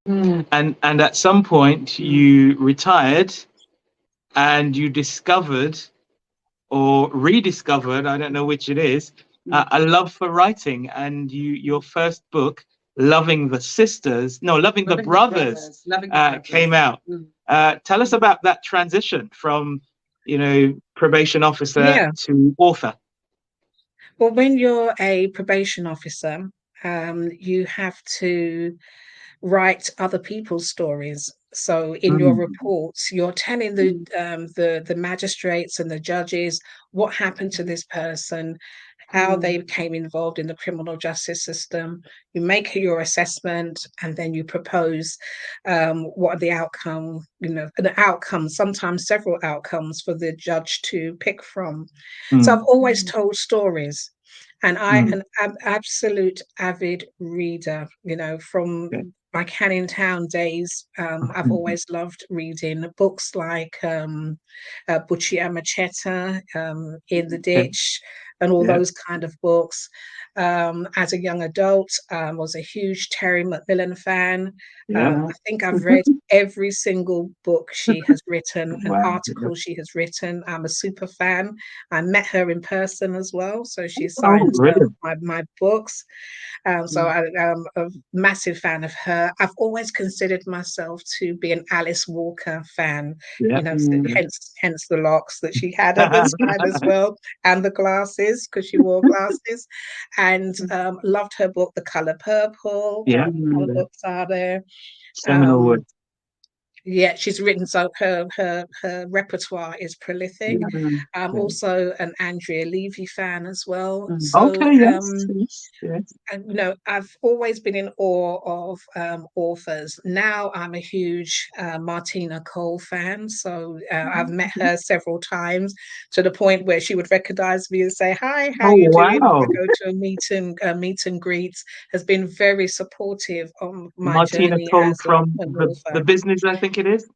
And at some point you retired and you discovered or rediscovered, I don't know which it is, a love for writing. And your first book, Loving the Sisters, no, Loving the Brothers, came out. Tell us about that transition from, probation officer Yeah. to author. Well, when you're a probation officer, you have to write other people's stories. So in your Mm, reports, you're telling the magistrates and the judges what happened to this person, how they became involved in the criminal justice system. You make your assessment, and then you propose what are the outcome, the outcomes, sometimes several outcomes for the judge to pick from. So I've mm, always told stories. And mm. am absolute avid reader, from Okay. my Canning Town days. I've always loved reading books like Bucci Amachetta, In the Okay. Ditch, and all Yeah. those kind of books. As a young adult, was a huge Terry McMillan fan. Yeah. I think I've read every single book she has written, an Wow. article she has written. I'm a super fan. I met her in person as well, so she Oh, signed brilliant. my books. So I'm a massive fan of her. I've always considered myself to be an Alice Walker fan, Yeah. so hence the locks that she had at the time as well, and the glasses because she wore glasses, and loved her book, The Color Purple. Yeah. Other books are there. Seminal work. Um, yeah, she's written, so her repertoire is prolific. Yeah. I'm Yeah. also an Andrea Levy fan as well. So Okay. Yes. Yes. Yes. and I've always been in awe of authors. Now I'm a huge Martina Cole fan, so I've met her several times to the point where she would recognize me and say, "Hi, how Oh, you doing?" If I wow. go to a meet and greets, has been very supportive on my Martina journey Cole as from an the author. business, I think it is.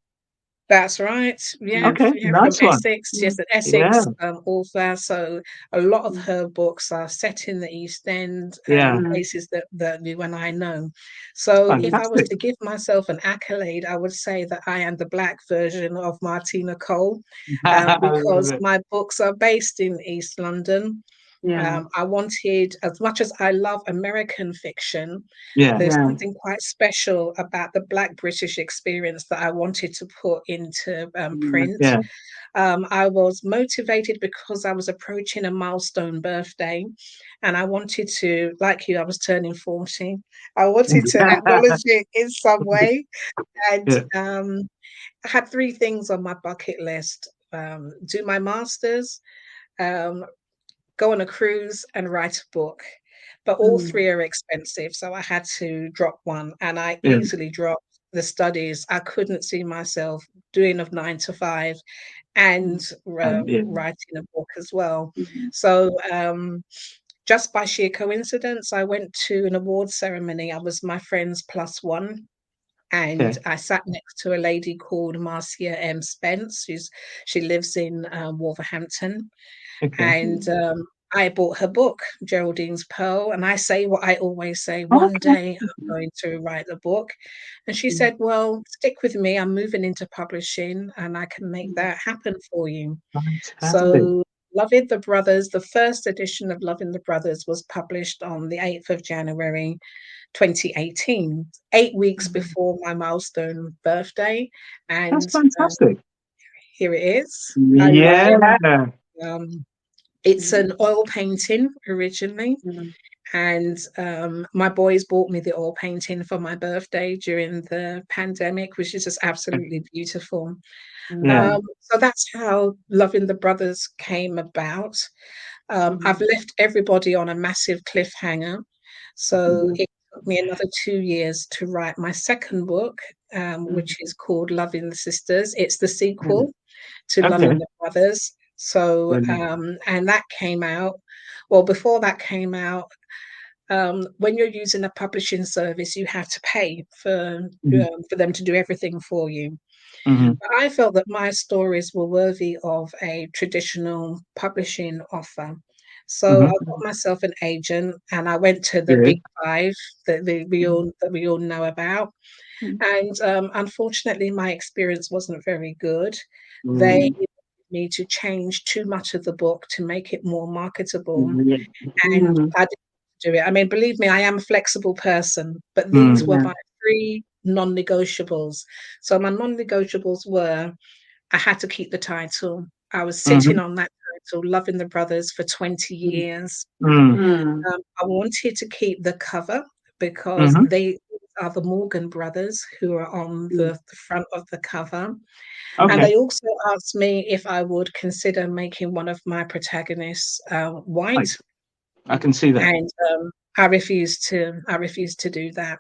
That's right. Yeah, Okay. yeah, from Nice one. Essex. She's an Yeah. Essex author, so a lot of her books are set in the East End, Yeah. places that you and I know. So, if I was Fantastic. to give myself an accolade, I would say that I am the black version of Martina Cole, I love because it. my books are based in East London. I wanted, as much as I love American fiction, Yeah. there's something quite special about the Black British experience that I wanted to put into print. Yeah. I was motivated because I was approaching a milestone birthday, and I wanted to, like you, I was turning 40. I wanted to acknowledge it in some way. And Yeah. I had three things on my bucket list: do my master's, um, go on a cruise, and write a book. But all three are expensive, so I had to drop one, and I Yeah. easily dropped the studies. I couldn't see myself doing a 9 to 5 and And yeah. writing a book as well. So just by sheer coincidence, I went to an award ceremony. I was my friend's plus one. And Okay. I sat next to a lady called Marcia M. Spence, she lives in Wolverhampton, Okay. and I bought her book, Geraldine's Pearl, and I say what I always say: one Okay. day I'm going to write the book. And she said, "Well, stick with me. I'm moving into publishing, and I can make that happen for you." Fantastic. So, Loving the Brothers, the first edition of Loving the Brothers was published on the 8th of January 2018, 8 weeks before my milestone birthday. That's And fantastic. here it is. I love it. Yeah. Um, it's an oil painting originally, and my boys bought me the oil painting for my birthday during the pandemic, which is just absolutely beautiful. Yeah. So that's how Loving the Brothers came about. I've left everybody on a massive cliffhanger. So it took me another 2 years to write my second book, which is called Loving the Sisters. It's the sequel to Loving Okay. the Brothers. So, Brilliant. and that came out, well, before that came out, when you're using a publishing service, you have to pay Mhm. for them to do everything for you. Mhm. But I felt that my stories were worthy of a traditional publishing offer. So I got myself an agent, and I went to the Good. big five that we all know about. Mm. And unfortunately, my experience wasn't very good. They Mm. wanted me to change too much of the book to make it more marketable, Yeah. and Mm. I didn't do it. I mean, believe me, I am a flexible person, but these Mm. were Yeah. my three non-negotiables. So my non-negotiables were I had to keep the title. I was sitting Mhm. on that title, loving the brothers for 20 Mm. years. Mm. Mm. I wanted to keep the cover because Mhm. they are the Morgan brothers who are on Mm. the front of the cover. And Okay. they also asked me if I would consider making one of my protagonists white, Right. I can see that. and I refused to. I refused to do that.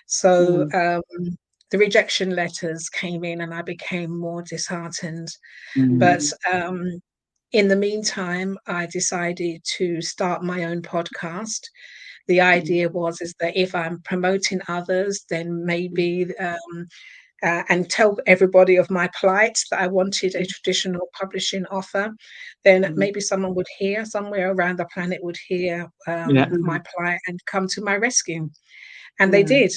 So Mm. the rejection letters came in, and I became more disheartened. But Mm. Mm. in the meantime, I decided to start my own podcast. The Mm. idea was is that if I'm promoting others, then maybe and tell everybody of my plight that I wanted a traditional publishing offer, then Mm. maybe someone would hear somewhere around the planet would hear Yeah. my Mm. plight and come to my rescue, and they Yeah. did.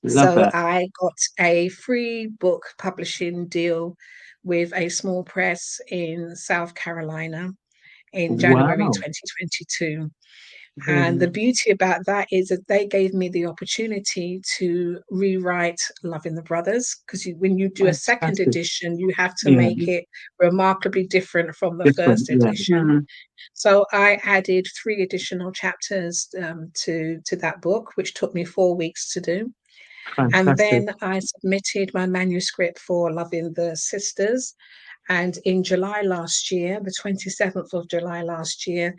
Love So that. I got a free book publishing deal with a small press in South Carolina in January Wow. 2022. And the Brilliant. beauty about that is that they gave me the opportunity to rewrite Loving the Brothers, because when you do a second Fantastic. edition, you have to Yeah. make it remarkably different from the Different. first Yeah. edition. Mm. So I added 3 additional chapters to that book, which took me 4 weeks to do. And Fantastic. then I submitted my manuscript for Loving the Sisters. And in July last year, the 27th of July last year,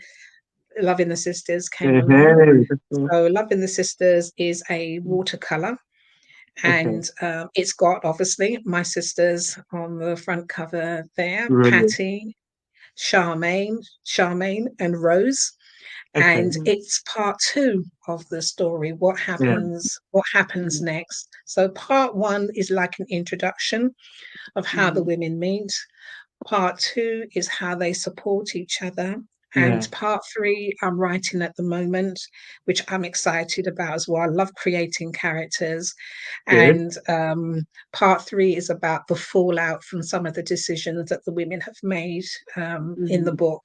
Loving the Sisters came Hey, along. hey. That's cool. So, Loving the Sisters is a watercolor, Okay. and it's got obviously my sisters on the front cover there, Brilliant. Patty, Charmaine, and Rose. Okay. And it's part two of the story. What Yeah. happens? What happens Mm. next? So, part one is like an introduction of how the Mm. women meet. Part two is how they support each other. Yeah. And part three, I'm writing at the moment, which I'm excited about as well. I love creating characters. Good. And part three is about the fallout from some of the decisions that the women have made in the Mm. book.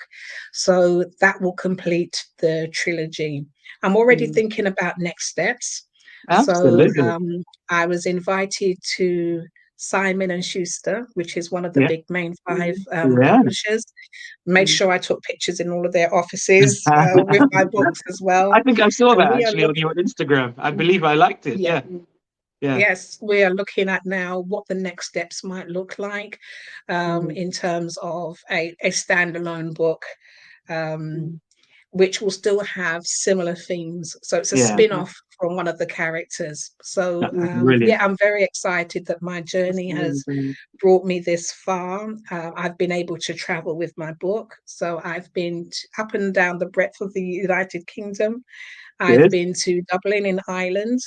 So that will complete the trilogy. I'm already Mm. thinking about next steps. So Absolutely. I was invited to Simon and Schuster, which is one of the Yeah. big main five Mm. Yeah. publishers. Made Mm. sure I took pictures in all of their offices with my books as well. I think I saw And that we are actually on looking, your Instagram. I believe I liked it. yeah, Yeah. Mm. Yeah. yes, we are looking at now what the next steps might look like Mm. in terms of a standalone book. Um, Mm. which will still have similar themes. So it's a Yeah. Yeah. spin-off from one of the characters. So That's Mm. brilliant. yeah, I'm very excited that my That's journey really has brilliant. brought me this far. I've been able to travel with my book. So I've been up and down the breadth of the United Kingdom. I've Good. been to Dublin in Ireland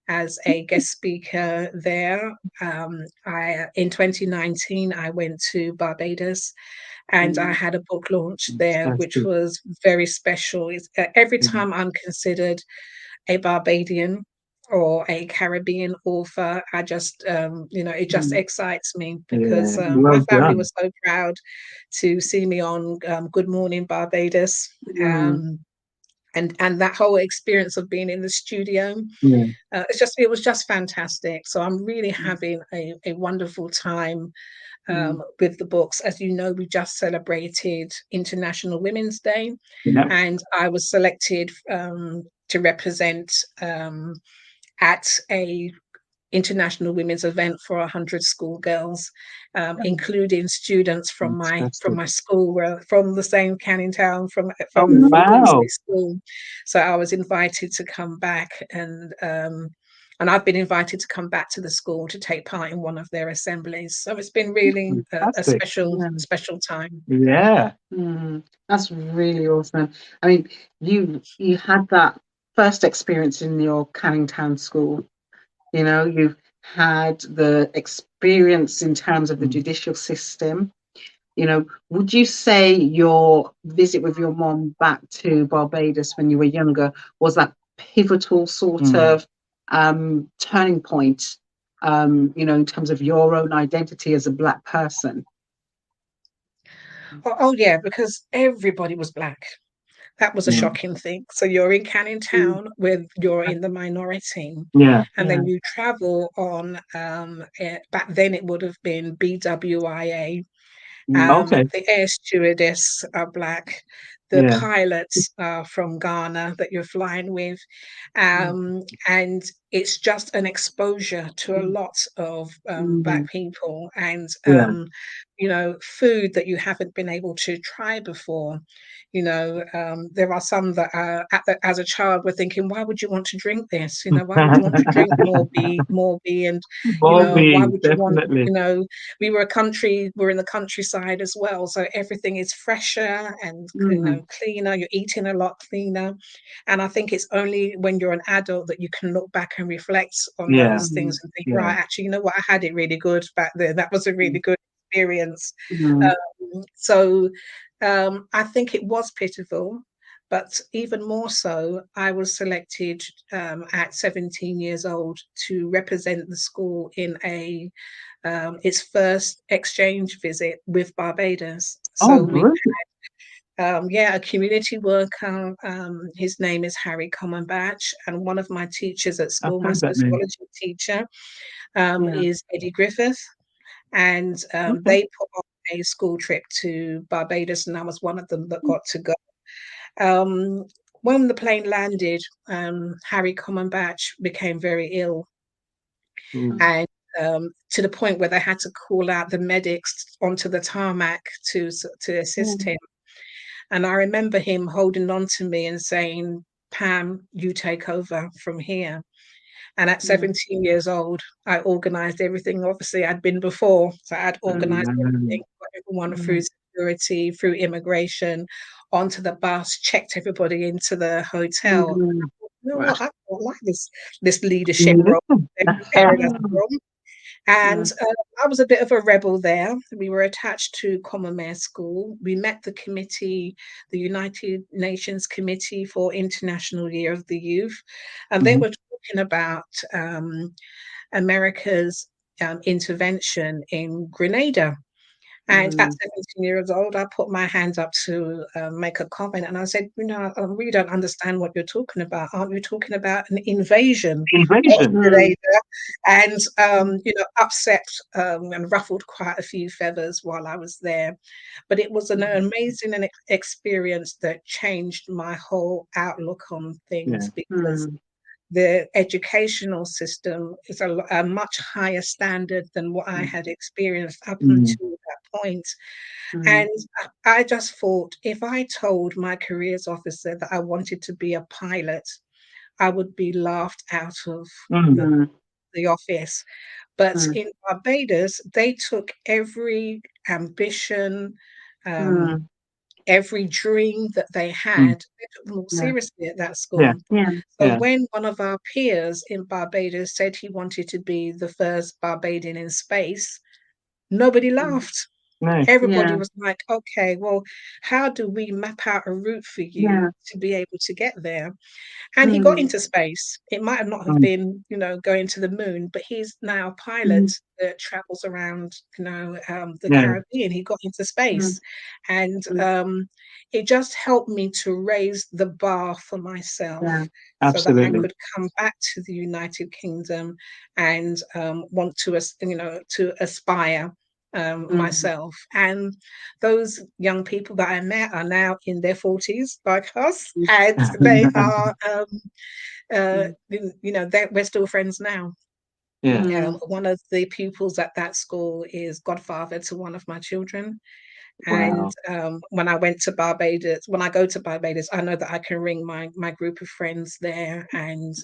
as a guest speaker there. In 2019 I went to Barbados, and I Mm. had a book launch there, which Fantastic. was very special. Every Mm. time I'm considered a Barbadian or a Caribbean author, I just, it just Mm. excites me because Yeah. Mm. my Well family done. was so proud to see me on Good Morning Barbados. Mm. And that whole experience of being in the studio, Yeah. it was just fantastic. So I'm really Mm. having a wonderful time Mm. with the books. As you know, we just celebrated International Women's Day, Yeah. and I was selected to represent at a international women's event for 100 schoolgirls, including students from Fantastic. my school, from the same Canning Town, Oh, from Queensley wow. School. So I was invited to come back, and I've been invited to come back to the school to take part in one of their assemblies. So it's been really a Fantastic. special time. Yeah. Mm. That's really awesome. I mean, you had that first experience in your Canning Town school. You've had the experience in terms of the Mm. judicial system. You know, would you say your visit with your mom back to Barbados when you were younger was that pivotal sort of turning point, you know, in terms of your own identity as a Black person? Oh, yeah, because everybody was Black. That was a shocking thing. So you're in Canning Mm. Town where you're in the minority, Yeah. and Yeah. then you travel on, back then it would have been BWIA. Okay. The air stewardess are Black. The Yeah. pilots are from Ghana that you're flying with. Mm. And it's just an exposure to a Mm. lot of Black Mm. people, and Yeah. you know, food that you haven't been able to try before. You know, there are some that are as a child were thinking, why would you want to drink this? You know, why would you want to drink Morby, and you know, why Bobby, would you want, definitely. you know, we're in the countryside as well, so everything is fresher and, you know, Mm. cleaner. You're eating a lot cleaner, and I think it's only when you're an adult that you can look back and reflect on Yeah. those things and think, Yeah. right, actually, you know what, I had it really good back then. That was a really good experience. Mm. So I think it was pitiful, but even more so, I was selected at 17 years old to represent the school in a its first exchange visit with Barbados. Oh, So we, brilliant. yeah, a community worker. His name is Harry Commonbatch, and one of my teachers at I've school, my heard that name. sociology teacher, Yeah. is Eddie Griffith, and Okay. they put on a school trip to Barbados, and I was one of them that got to go. Um, when the plane landed, Harry Commonbatch became very ill, Mm. and to the point where they had to call out the medics onto the tarmac to assist Mm. him. And I remember him holding on to me and saying, "Pam, you take over from here." And at Yeah. 17 years old, I organized everything. Obviously, I'd been before, so I'd organized everything, Mm. got everyone through Mm. security, through immigration, onto the bus, checked everybody into the hotel. Mm. You know Right. what? I don't like this leadership role Mm. they're preparing us for. And Yeah. I was a bit of a rebel there. We were attached to Commonwealth School. We met the committee, the United Nations Committee for International Year of the Youth, and they Mhm. were talking about America's intervention in Grenada. And at Mm. 17 years old, I put my hands up to make a comment. And I said, you know, I really don't understand what you're talking about. Aren't you talking about an invasion of Invasion. Mm. Grenada? And, Mm. you know, upset and ruffled quite a few feathers while I was there. But it was an amazing experience that changed my whole outlook on Yeah. things, because Mm. the educational system is a much higher standard than what I Mm. had experienced up Mm. until that point. Mm. And I just thought, if I told my careers officer that I wanted to be a pilot, I would be laughed out of Mm. the, Mm. the office. But Mm. in Barbados, they took every ambition, um, Mm. every dream that they Mm. had, they took them all Yeah. seriously at that Yeah. school. Yeah. So Yeah. when one of our peers in Barbados said he wanted to be the first Barbadian in space, nobody Mm. laughed. No. Everybody Yeah. was like, okay, well, how do we map out a route for you Yeah. to be able to get there? And he got Mm. into space. It might have not have Mm. been, you know, going to the moon, but he's now a pilot Mm. that travels around, you know, the Yeah. Caribbean. He got into Mm. space, and Mm. it just helped me to raise the bar for myself, Yeah. so that I Absolutely. could come back to the United Kingdom and want to, you know, to aspire. Mm. Myself, and those young people that I met are now in their 40s, like us, Mm. and they are Mm. you know, we're still friends now. Yeah. Mm. One of the pupils at that school is godfather to one of my children. And Wow. when I went to Barbados, when I go to Barbados, I know that I can ring my group of friends there, and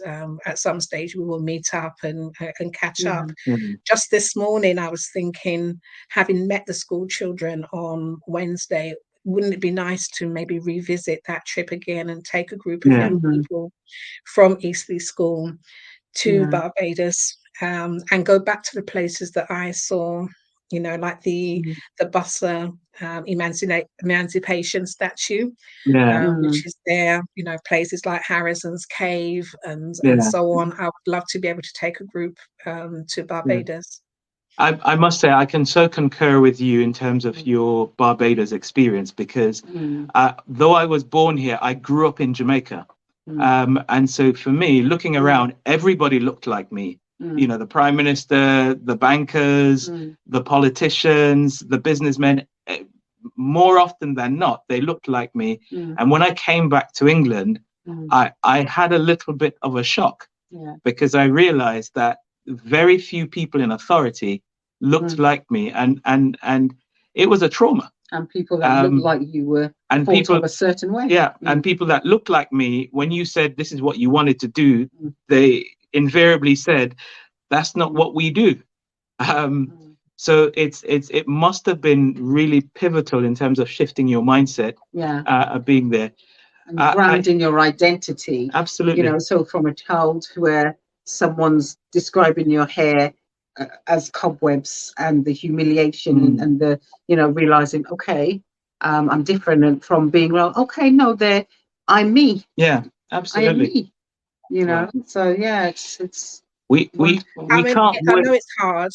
at some stage we will meet up and catch up. Yeah. Mm. Just this morning, I was thinking, having met the school children on Wednesday, wouldn't it be nice to maybe revisit that trip again and take a group of Yeah. young Mm. people from Eastleigh School to Yeah. Barbados, and go back to the places that I saw like the Buster emancipation statue, Yeah. which is there. Places like Harrison's Cave and Yeah. so on. I would love to be able to take a group to Barbados. I must say, I can so concur with you in terms of your Barbados experience, because though I was born here, I grew up in Jamaica. And so for me, looking around, everybody looked like me. The Prime Minister, the bankers, the politicians, the businessmen, more often than not, they looked like me. And when I came back to England, I had a little bit of a shock, because I realized that very few people in authority looked like me, and it was a trauma. And people that looked like you were and thought people of a certain way. And people that looked like me, when you said this is what you wanted to do, they invariably said that's not what we do. So it must have been really pivotal in terms of shifting your mindset, of being there and grounding your identity. Absolutely. So from a child where someone's describing your hair as cobwebs, and the humiliation and the realizing, okay, I'm different, and from being, well, okay, no, I'm me. Yeah, absolutely. I am me. So it's we can't I know it's hard.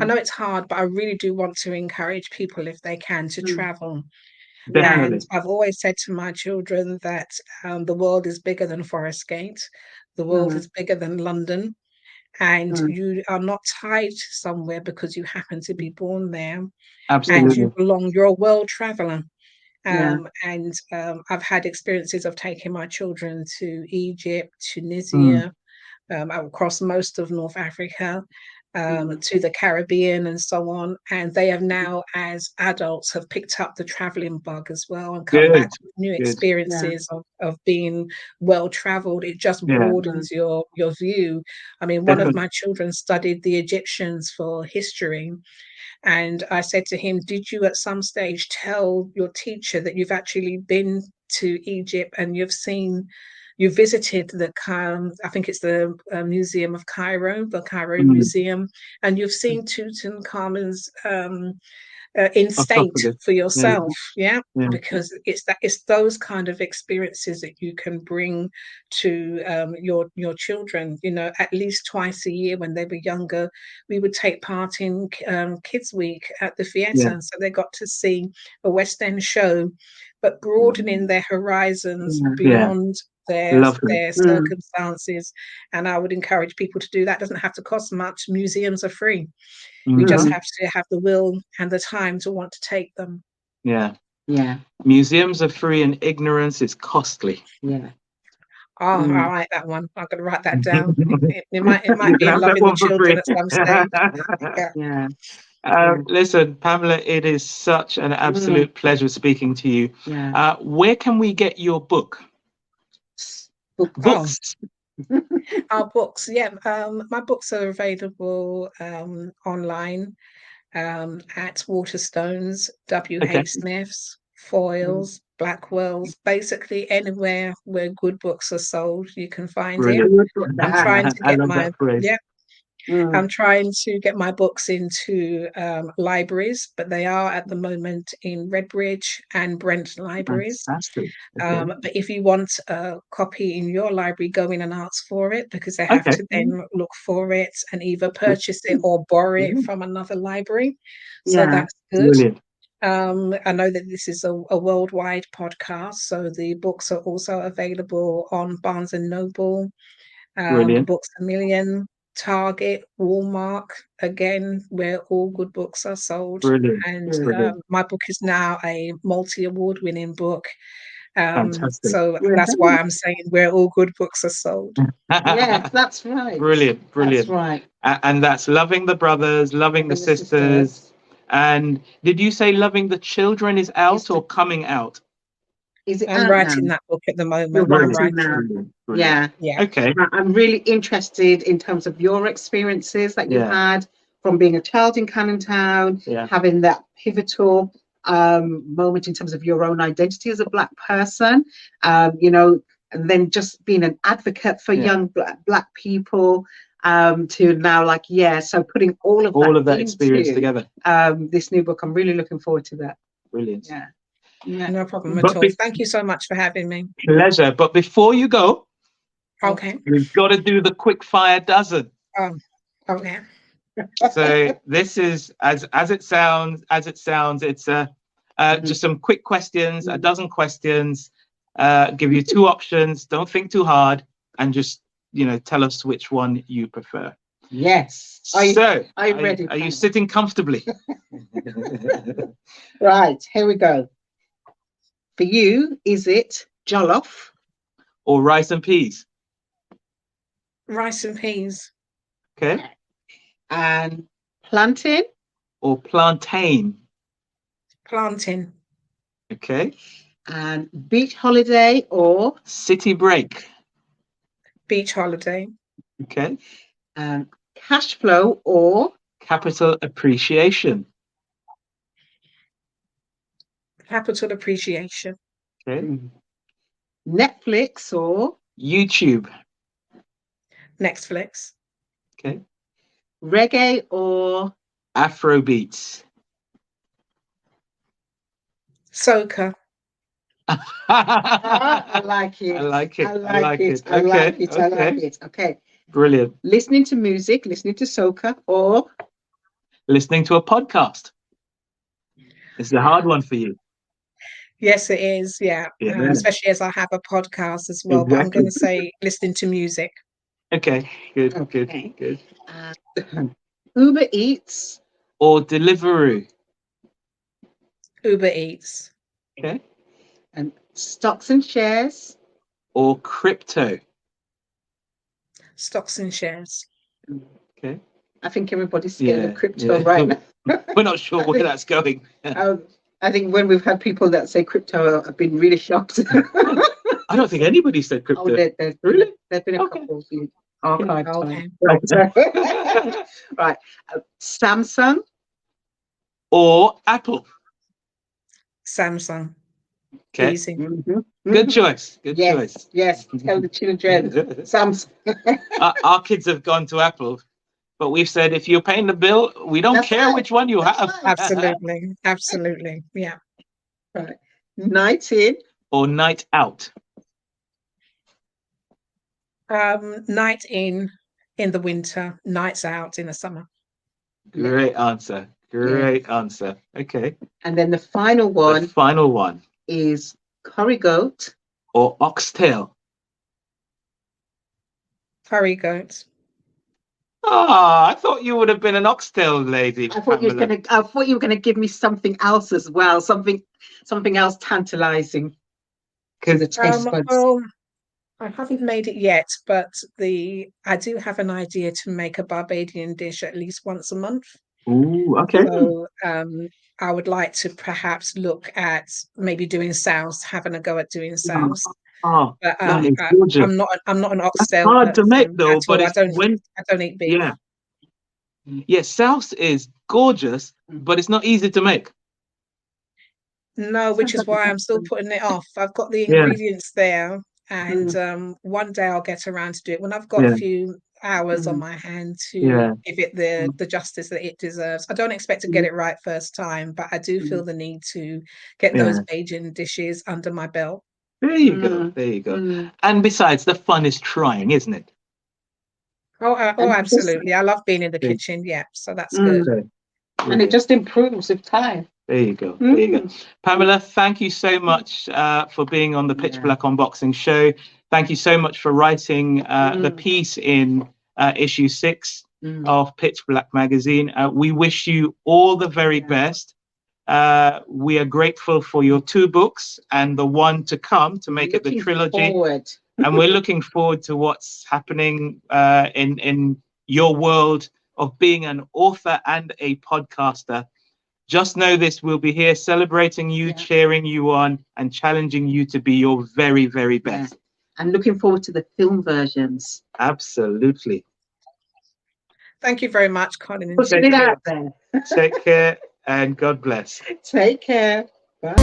I know it's hard, but I really do want to encourage people, if they can, to travel. Definitely. And I've always said to my children that the world is bigger than Forest Gate. The world is bigger than London. And you are not tied to somewhere because you happen to be born there. Absolutely. And you belong. You're a world traveler. And I've had experiences of taking my children to Egypt, Tunisia, across most of North Africa, to the Caribbean and so on. And they have now, as adults, have picked up the traveling bug as well, and come back with new experiences of being well traveled. It just broadens your view. I mean, one of my children studied the Egyptians for history. And I said to him, did you at some stage tell your teacher that you've actually been to Egypt and you visited the, I think it's the Museum of Cairo, the Cairo Museum, and you've seen Tutankhamun's in state for yourself, because it's those kind of experiences that you can bring to your children. At least twice a year when they were younger, we would take part in Kids Week at the theatre, so they got to see a West End show, but broadening their horizons beyond their circumstances. And I would encourage people to do that. It doesn't have to cost much. Museums are free. You just have to have the will and the time to want to take them. Yeah. Museums are free and ignorance is costly. I like that one. I'm going to write that down. It might be in Loving the Children at some stage. Listen, Pamela, it is such an absolute pleasure speaking to you. Where can we get your book? Books. Our books, my books are available online at Waterstones, W.H. Smith's, Foyles, Blackwell's, basically anywhere where good books are sold, you can find it. I'm trying to get I'm trying to get my books into libraries, but they are at the moment in Redbridge and Brent libraries. But if you want a copy in your library, go in and ask for it, because they have to then look for it and either purchase it or borrow it from another library. So that's good. Brilliant. I know that this is a worldwide podcast, so the books are also available on Barnes and Noble, Books A Million, Target, Walmart, again, where all good books are sold. And my book is now a multi-award winning book. So that's why I'm saying where all good books are sold. Yes, that's right. Brilliant. That's right. And that's Loving the Brothers, Loving the Sisters. And did you say Loving the Children is out or coming out? Is it I'm writing that book at the moment. You're writing now. Yeah. Okay. I'm really interested in terms of your experiences that you've had from being a child in Canning Town, having that pivotal moment in terms of your own identity as a Black person, and then just being an advocate for young Black people, to now like, so putting all of that experience together. This new book. I'm really looking forward to that. Brilliant. Yeah. No problem at all. Thank you so much for having me. Pleasure. But before you go, Okay. we've got to do the quick fire dozen. Okay. So this is as it sounds. It's just some quick questions, a dozen questions. Give you two options. Don't think too hard, and just tell us which one you prefer. Yes. Are you ready? Are you sitting comfortably? Right. Here we go. For you, is it jollof or rice and peas? Rice and peas. Okay. And plantain or plantain? Plantain. Okay. And beach holiday or city break? Beach holiday. Okay. And cash flow or capital appreciation? Capital appreciation. Okay. Netflix or YouTube? Netflix. Okay. Reggae or Afrobeats? Soca. I like it. I like it. I like it. Okay. Brilliant. Listening to music, listening to soca, or listening to a podcast. It's a hard one for you. Yes, it is. Yeah. Especially as I have a podcast as well. Exactly. But I'm going to say listening to music. Okay. Good. Uber Eats or Deliveroo? Uber Eats. Okay. And stocks and shares or crypto? Stocks and shares. Okay. I think everybody's scared of crypto right now. We're not sure where that's going. I think when we've had people that say crypto, I've been really shocked. I don't think anybody said crypto. Oh, really? There's been a couple of archive time. Okay. Right. Samsung or Apple? Samsung. Okay. Easy. Mm-hmm. Good choice. Good choice. Yes. Tell the children. Samsung. Our kids have gone to Apple, but we've said if you're paying the bill, we don't care which one you have. Absolutely. Absolutely. Yeah. Right. Night in or night out? Night in the winter, nights out in the summer. Great answer. Great answer. Okay. And then the final one. Is curry goat or oxtail? Curry goat. I thought you would have been an oxtail lady. I thought you were gonna give me something else as well, something else tantalizing. Because the taste buds. Well, I haven't made it yet, but I do have an idea to make a Barbadian dish at least once a month. Ooh, okay. So I would like to perhaps look at maybe doing souse, having a go at doing souse. But I'm not an oxtail. It's hard to make though, but I don't eat beef. Yeah, souse is gorgeous, but it's not easy to make. No, which is why I'm still putting it off. I've got the ingredients there, and one day I'll get around to do it when I've got a few hours on my hand to give it the justice that it deserves. I don't expect to get it right first time, but I do feel the need to get those Bajan dishes under my belt. There you go. There you go. And besides, the fun is trying, isn't it? Oh, absolutely. I love being in the kitchen. Yeah, so that's good. And it just improves with time. There you go. There you go. Pamela, thank you so much for being on the Pitch Black Unboxing Show. Thank you so much for writing the piece in issue 6 of Pitch Black magazine. We wish you all the very best. We are grateful for your 2 books and the one to come to make it the trilogy. And we're looking forward to what's happening in your world of being an author and a podcaster. Just know this, we'll be here celebrating you, cheering you on, and challenging you to be your very, very best. And looking forward to the film versions. Absolutely. Thank you very much, Colin. Putting it out there. Take care and God bless. Take care. Bye.